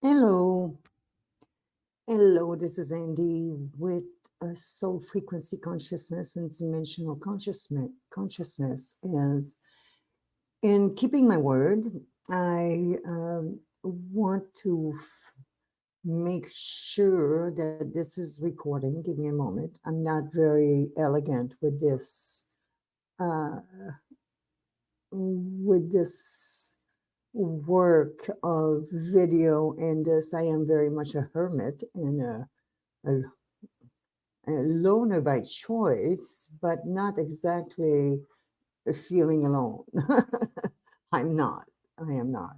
Hello, hello. This is Andy with soul frequency consciousness and dimensional consciousness. As in keeping my word, I want to make sure that this is recording. Give me a moment. I'm not very elegant uh, with this work of video and this. I am very much a hermit and a a loner by choice, but not exactly feeling alone. I'm not. I am not.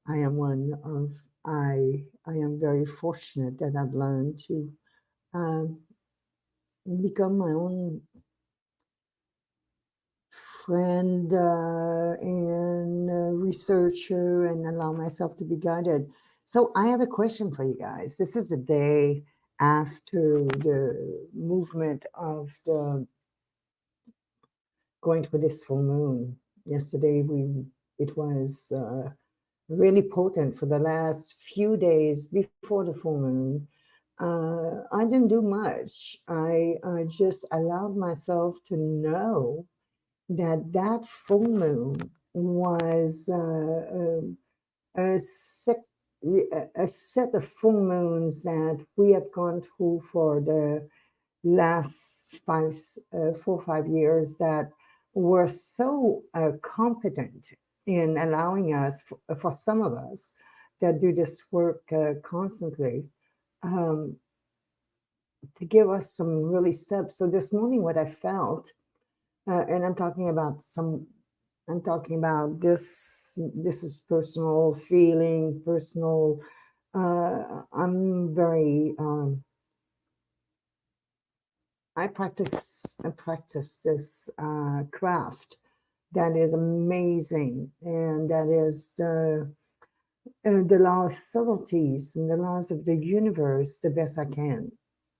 I am one of. I am very fortunate that I've learned to um, become my own friend and researcher and allow myself to be guided. So I have a question for you guys. This is a day after the movement of the going through this full moon. Yesterday, it was really potent for the last few days before the full moon. I didn't do much. I just allowed myself to know that that full moon was a set, a set of full moons that we have gone through for the last 4 or 5 years that were so competent in allowing us, for some of us that do this work constantly, um, to give us some really steps. So this morning, what I felt, and I'm talking about this. This is personal feeling, personal. I'm very I practice this craft that is amazing, and that is the law of subtleties and the laws of the universe the best I can.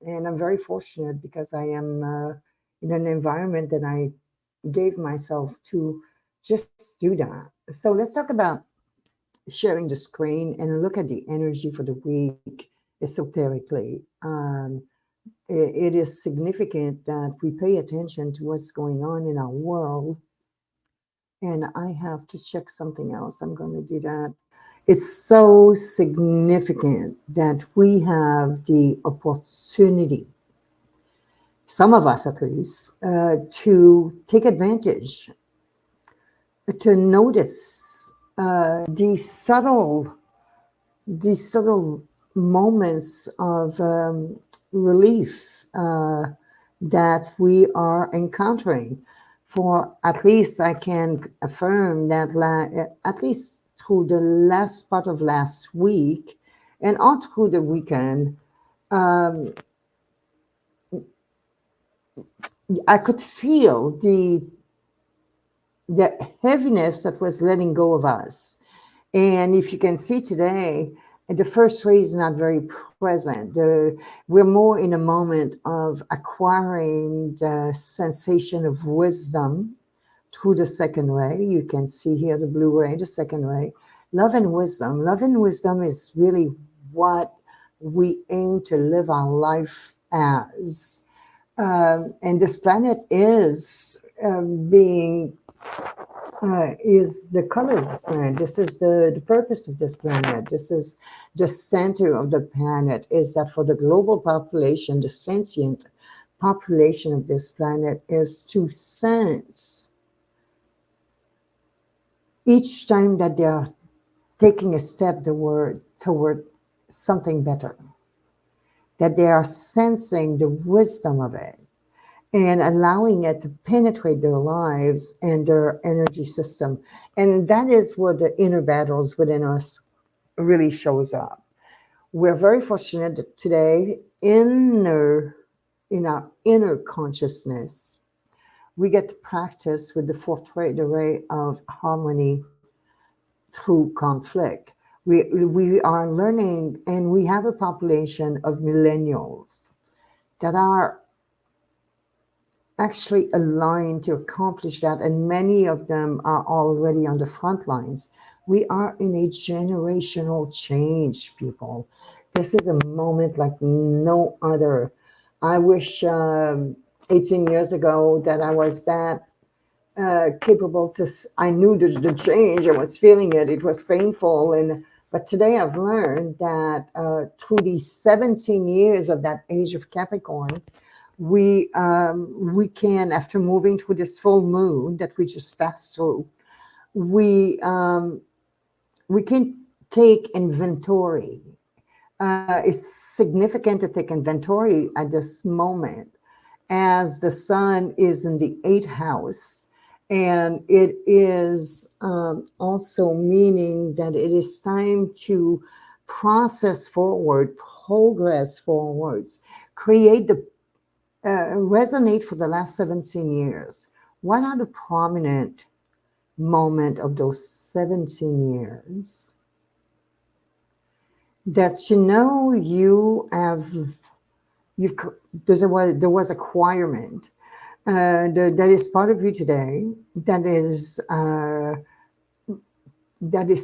And I'm very fortunate because I am in an environment that I gave myself to just do that. So let's talk about sharing the screen and look at the energy for the week esoterically. It is significant that we pay attention to what's going on in our world. And I have to check something else. I'm going to do that. It's so significant that we have the opportunity, some of us at least, to take advantage, to notice these subtle moments of relief that we are encountering. For at least I can affirm that at least through the last part of last week and all through the weekend, um, I could feel the heaviness that was letting go of us. And if you can see today, the first ray is not very present. We're more in a moment of acquiring the sensation of wisdom through the second ray. You can see here the blue ray, the second ray. Love and wisdom. Love and wisdom is really what we aim to live our life as. And this planet is is the color of this planet. This is the purpose of this planet. This is the center of the planet, is that for the global population, the sentient population of this planet is to sense each time that they are taking a step toward something better, that they are sensing the wisdom of it and allowing it to penetrate their lives and their energy system. And that is where the inner battles within us really shows up. We're very fortunate that today in our inner consciousness, we get to practice with the fourth ray, the ray of harmony through conflict. We are learning, and we have a population of millennials that are actually aligned to accomplish that, and many of them are already on the front lines We are in a generational change, people. This is a moment like no other. I wish 18 years ago that I was that capable to. I knew the change. I was feeling it. It was painful, and but today I've learned that through these 17 years of that age of Capricorn, we can, after moving through this full moon that we just passed through, we um, we can take inventory. It's significant to take inventory at this moment as the sun is in the eighth house. And it is also meaning that it is time to process forward, progress forwards, create the resonate for the last 17 years. What are the prominent moment of those 17 years that you have you've there was acquirement that is part of you today that is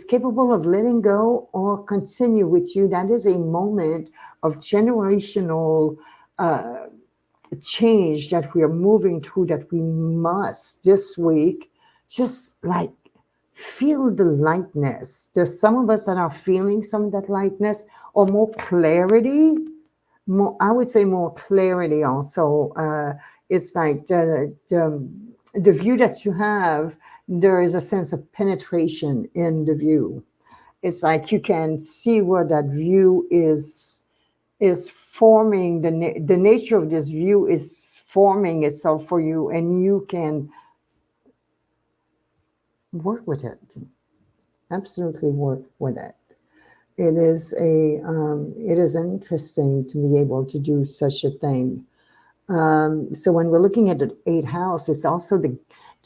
capable of letting go or continue with you. That is a moment of generational uh, change that we are moving through, that we must this week just like feel the lightness. There's some of us that are feeling some of that lightness or more clarity. More, I would say more clarity also. It's like the view that you have, there is a sense of penetration in the view. It's like you can see where that view is forming the nature of this view is forming itself for you, and you can work with it. Absolutely work with it. It is interesting to be able to do such a thing. So when we're looking at the eighth house, it's also the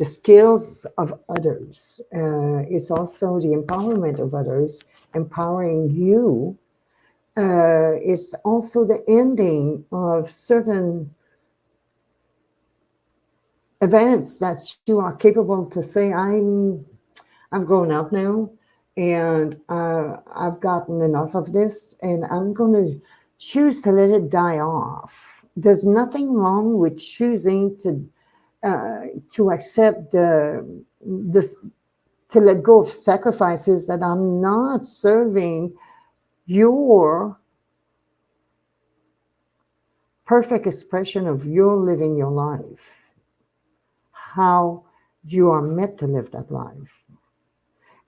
skills of others. It's also the empowerment of others, empowering you. It's also the ending of certain events that you are capable to say, I've grown up now, and I've gotten enough of this, and I'm going to choose to let it die off. There's nothing wrong with choosing to accept this, to let go of sacrifices that are not serving your perfect expression of your living your life, how you are meant to live that life.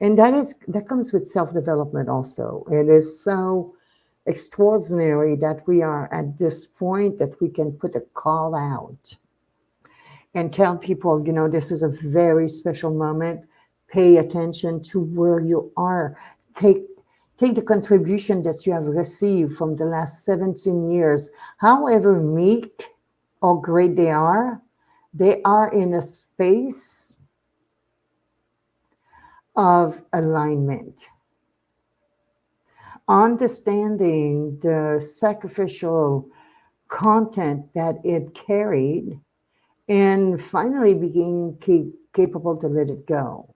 And that comes with self-development also. It is so extraordinary that we are at this point that we can put a call out and tell people, this is a very special moment. Pay attention to where you are. Take the contribution that you have received from the last 17 years, however meek or great they are in a space of alignment. Understanding the sacrificial content that it carried, and finally being capable to let it go.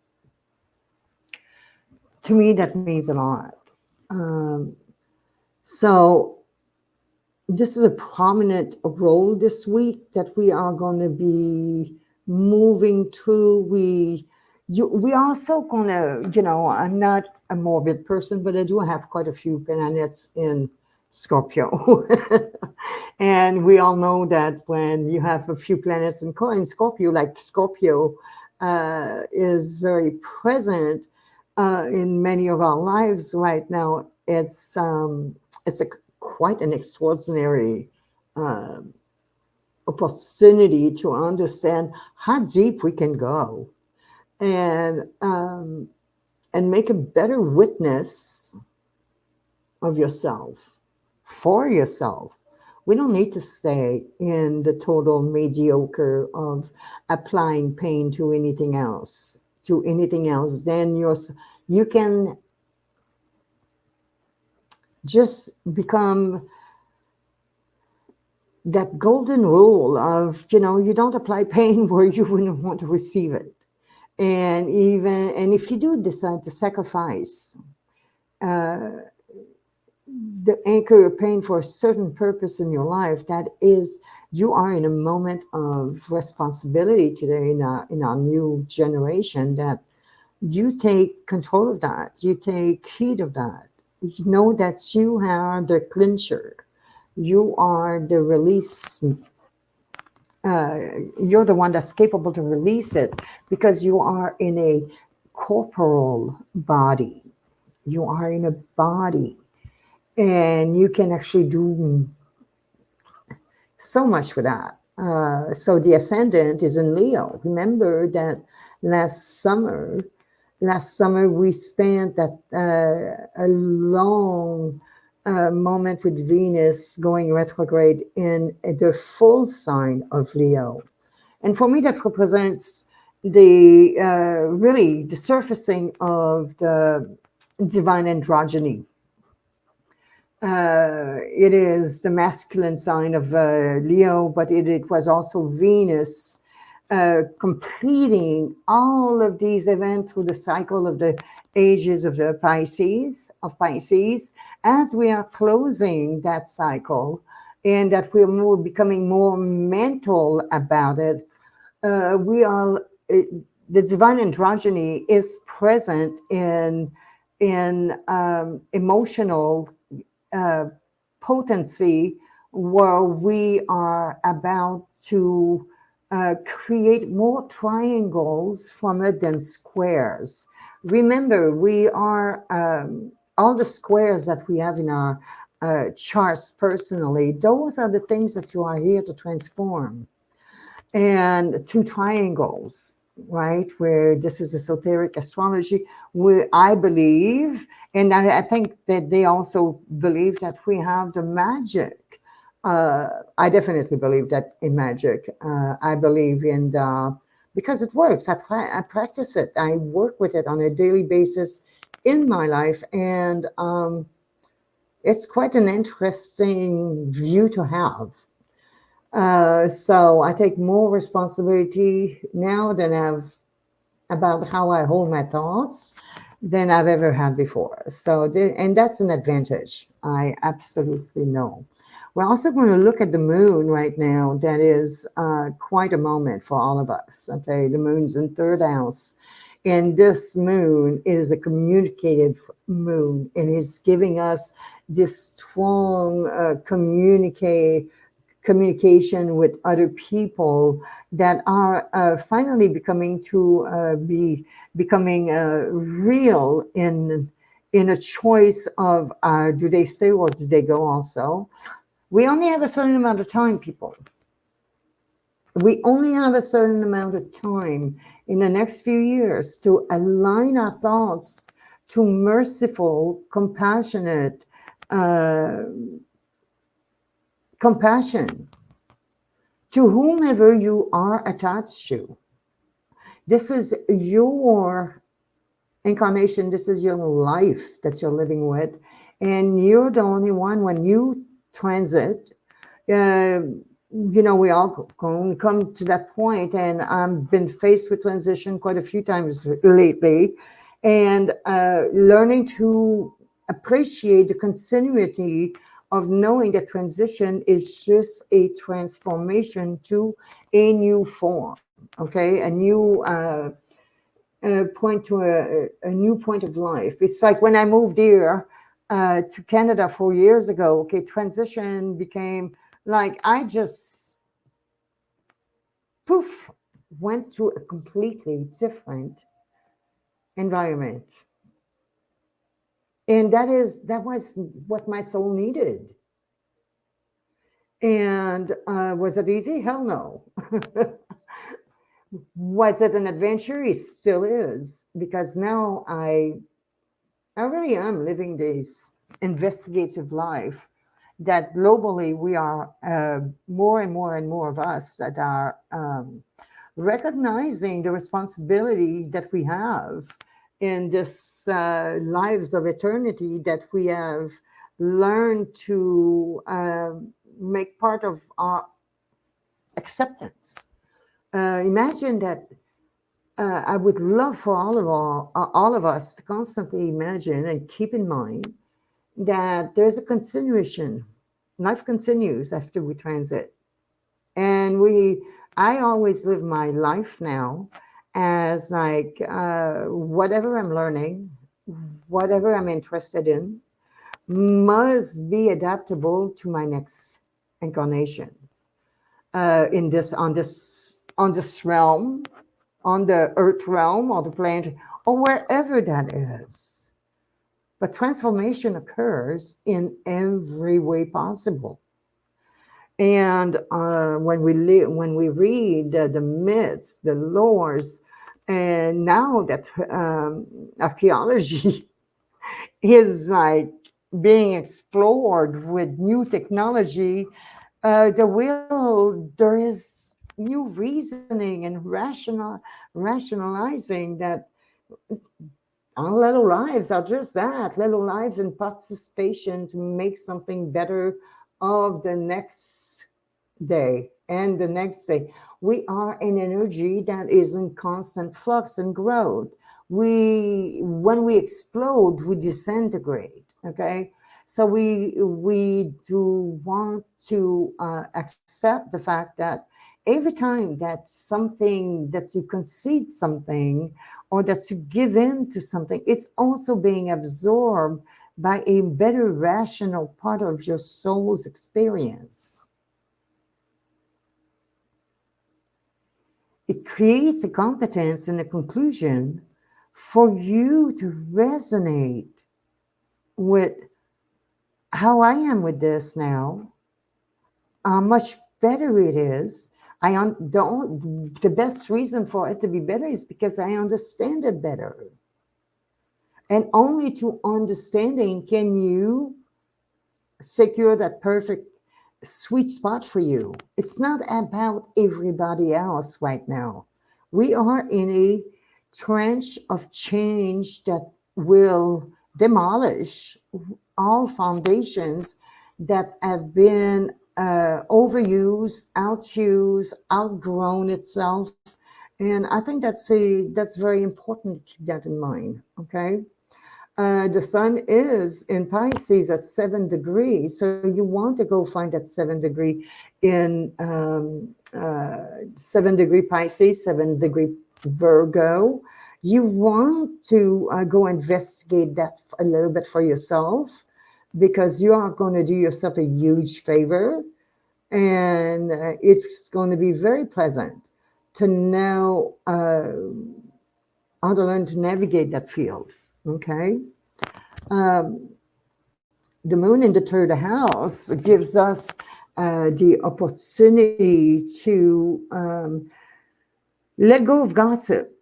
To me, that means a lot. Um, so this is a prominent role this week that we are going to be moving through. We also going to, I'm not a morbid person, but I do have quite a few planets in Scorpio. And we all know that when you have a few planets in Scorpio, like Scorpio is very present in many of our lives right now. It's quite an extraordinary opportunity to understand how deep we can go, and make a better witness of yourself, for yourself. We don't need to stay in the total mediocre of applying pain to anything else. Then you can just become that golden rule of, you don't apply pain where you wouldn't want to receive it. And if you do decide to sacrifice the anchor you're paying for a certain purpose in your life, that is, you are in a moment of responsibility today in our new generation, that you take control of that, you take heed of that. You know that you are the clincher, you are the release, you're the one that's capable to release it, because you are in a corporal body, you are in a body, and you can actually do so much with that. So the ascendant is in Leo. Remember that last summer, we spent that a long moment with Venus going retrograde in the full sign of Leo. And for me, that represents the really the surfacing of the divine androgyny. It is the masculine sign of Leo, but it was also Venus completing all of these events through the cycle of the ages of the Pisces, as we are closing that cycle, and that we're becoming more mental about it. The divine androgyny is present in emotional potency, where we are about to create more triangles from it than squares. Remember, we are all the squares that we have in our charts personally, those are the things that you are here to transform. And two triangles, right? Where this is esoteric astrology, where I believe, and I think that they also believe that we have the magic. I definitely believe that in magic. I believe in because it works. I practice it. I work with it on a daily basis in my life, and it's quite an interesting view to have. So I take more responsibility now than I've about how I hold my thoughts than I've ever had before. So, and that's an advantage. I absolutely know. We're also going to look at the moon right now. That is quite a moment for all of us. Okay, the moon's in third house. And this moon is a communicative moon, and it's giving us this strong communication with other people that are finally becoming real in a choice of do they stay or do they go. Also, we only have a certain amount of time, people. We only have a certain amount of time in the next few years to align our thoughts to merciful, compassionate compassion to whomever you are attached to. This is your incarnation. This is your life that you're living with. And you're the only one when you transit. We all come to that point, and I've been faced with transition quite a few times lately, and learning to appreciate the continuity of knowing that transition is just a transformation to a new form, okay, a new point to a new point of life. It's like when I moved here to Canada 4 years ago, okay, transition became like I just poof went to a completely different environment. And that was what my soul needed. And was it easy? Hell no. Was it an adventure? It still is, because now I really am living this investigative life that globally we are more and more and more of us that are recognizing the responsibility that we have in this lives of eternity that we have learned to make part of our acceptance. Imagine that I would love for all of us to constantly imagine and keep in mind that there's a continuation. Life continues after we transit. And I always live my life now as like whatever I'm learning, whatever I'm interested in, must be adaptable to my next incarnation in this realm, on the earth realm or the planet or wherever that is. But transformation occurs in every way possible. And when we read the myths, the lores, and now that archaeology is like being explored with new technology, there is new reasoning and rationalizing that our little lives are just that, little lives in participation to make something better of the next day and the next day. We are an energy that is in constant flux and growth. When we explode, we disintegrate. Okay, so we do want to accept the fact that every time that you concede something or that you give in to something, it's also being absorbed by a better rational part of your soul's experience. It creates a competence and a conclusion for you to resonate with how I am with this now, how much better it is. The best reason for it to be better is because I understand it better. And only through understanding can you secure that perfect sweet spot for you. It's not about everybody else right now. We are in a trench of change that will demolish all foundations that have been overused, outused, outgrown itself. And I think that's very important to keep that in mind. Okay. The sun is in Pisces at 7 degrees, so you want to go find that 7 degree in 7 degree Pisces, 7 degree Virgo. You want to go investigate that a little bit for yourself because you are going to do yourself a huge favor, and it's going to be very pleasant to know how to learn to navigate that field. Okay. The moon in the third house gives us the opportunity to let go of gossip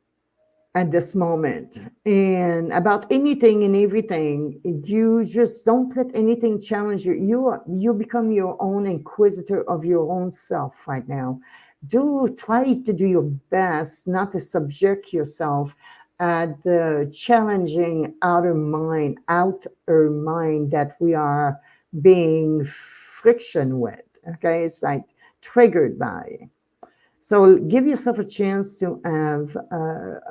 at this moment and about anything and everything. You just don't let anything challenge you. You become your own inquisitor of your own self right now. Try to do your best not to subject yourself at the challenging outer mind that we are being friction with. Okay, it's like triggered by. So give yourself a chance to have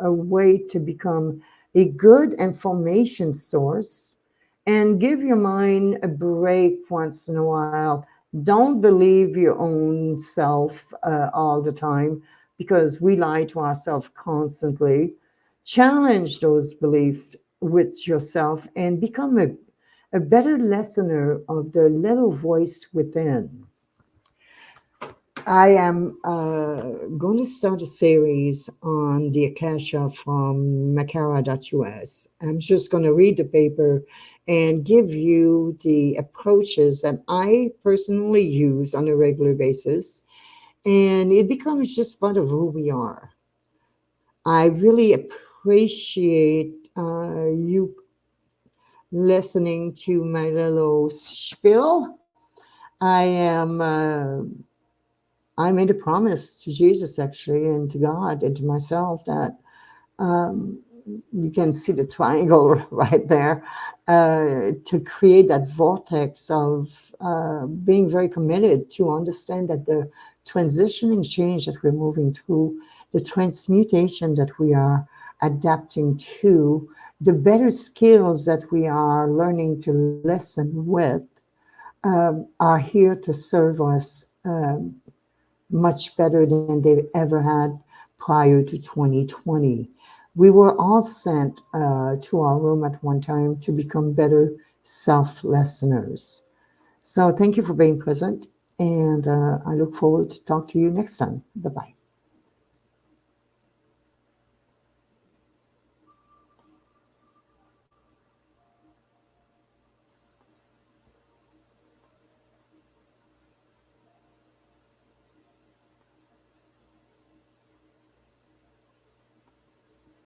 a way to become a good information source and give your mind a break once in a while. Don't believe your own self all the time because we lie to ourselves constantly. Challenge those beliefs with yourself and become a better listener of the little voice within. I am going to start a series on the Akasha from Makara.us. I'm just going to read the paper and give you the approaches that I personally use on a regular basis. And it becomes just part of who we are. I really appreciate you listening to my little spiel. I made a promise to Jesus, actually, and to God and to myself that you can see the triangle right there, to create that vortex of being very committed to understand that the transition and change that we're moving through the transmutation that we are adapting to, the better skills that we are learning to listen with, are here to serve us much better than they've ever had prior to 2020. We were all sent to our room at one time to become better self-listeners. So thank you for being present, and I look forward to talk to you next time. Bye-bye.